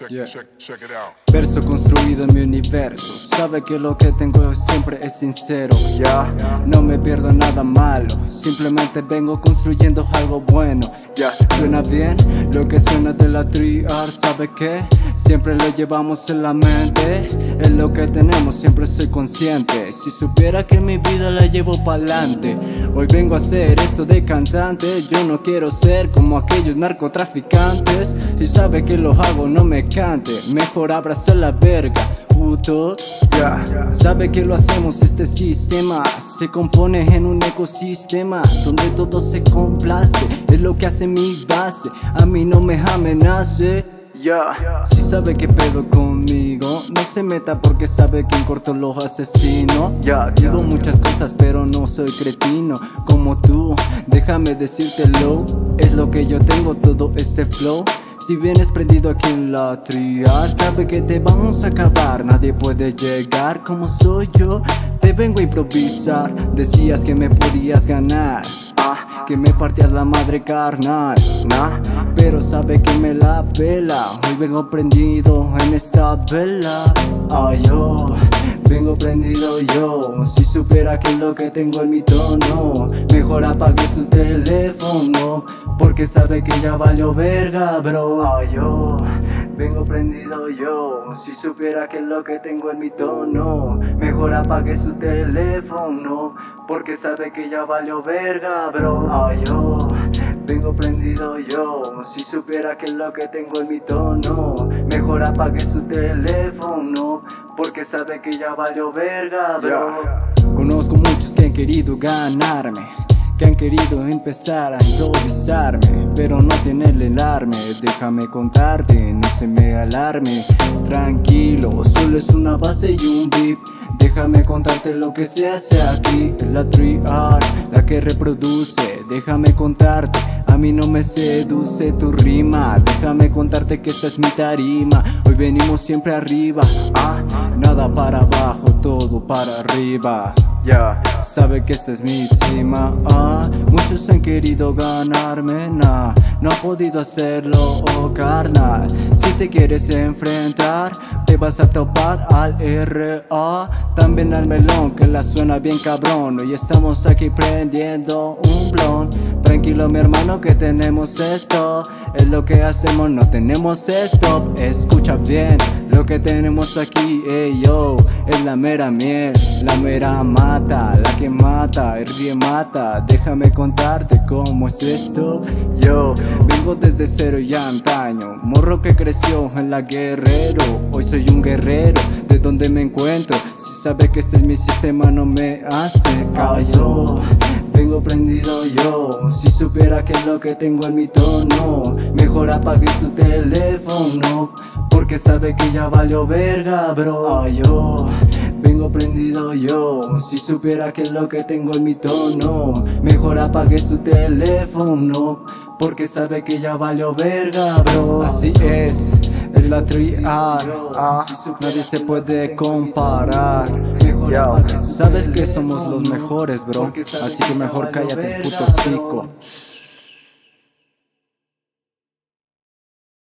Yeah. Check it out. Verso construido en mi universo. Sabe que lo que tengo siempre es sincero. No me pierdo nada malo. Simplemente vengo construyendo algo bueno. Suena bien lo que suena de la triar. ¿Sabe qué? Siempre lo llevamos en la mente. Es lo que tenemos, siempre soy consciente. Si supiera que mi vida la llevo pa'lante. Hoy vengo a hacer esto de cantante. Yo no quiero ser como aquellos narcotraficantes. Si sabe que lo hago no me cante. Mejor abraza la verga, puto. Sabe que lo hacemos, este sistema se compone en un ecosistema donde todo se complace. Es lo que hace mi base, a mí no me amenace. Si sabe que pedo conmigo, no se meta porque sabe que en corto los asesino. Digo muchas cosas pero no soy cretino como tú, déjame decírtelo. Es lo que yo tengo, todo este flow. Si vienes prendido aquí en la triar, sabe que te vamos a acabar. Nadie puede llegar como soy yo. Te vengo a improvisar. Decías que me podías ganar, que me partías la madre carnal, pero sabe que me la pela. Hoy vengo prendido en esta vela. Yo vengo prendido yo. Si supiera que es lo que tengo en mi tono, mejor apague su teléfono, porque sabe que ya valió verga, bro. Yo vengo prendido yo. Si supiera que es lo que tengo en mi tono, mejor apague su teléfono, porque sabe que ya valió verga, bro. Yo vengo prendido yo. Si supiera que es lo que tengo en mi tono, mejor apague su teléfono, porque sabe que ya valió verga, bro. Conozco muchos que han querido ganarme, que han querido empezar a improvisarme, pero no tienen el alarme. Déjame contarte, no se me alarme. Tranquilo, solo es una base y un beat. Déjame contarte lo que se hace aquí. Es la triar, la que reproduce. Déjame contarte, a mí no me seduce tu rima. Déjame contarte que esta es mi tarima. Hoy venimos siempre arriba, nada para abajo, todo para arriba. Sabe que esta es mi cima. Muchos han querido ganarme, no han podido hacerlo, carnal. Si te quieres enfrentar, te vas a topar al R.A. También al melón, que la suena bien cabrón. Hoy estamos aquí prendiendo un blon. Tranquilo mi hermano que tenemos esto. Es lo que hacemos, no tenemos stop. Escucha bien lo que tenemos aquí, yo. Es la mera miel, la mera mata, la que mata, el ríe mata. Déjame contarte cómo es esto. Yo vengo desde cero y antaño, morro que creció en la Guerrero. Hoy soy un guerrero de donde me encuentro. Si sabe que este es mi sistema no me hace caso. Vengo prendido yo. Si supiera que es lo que tengo en mi tono, mejor apague su teléfono, porque sabe que ya valió verga, bro. Yo vengo prendido yo. Si supiera que es lo que tengo en mi tono, mejor apague su teléfono, porque sabe que ya valió verga, bro. Así es la triar. Nadie se puede comparar. Sabes que somos los mejores, bro. Así que mejor cállate, puto hocico.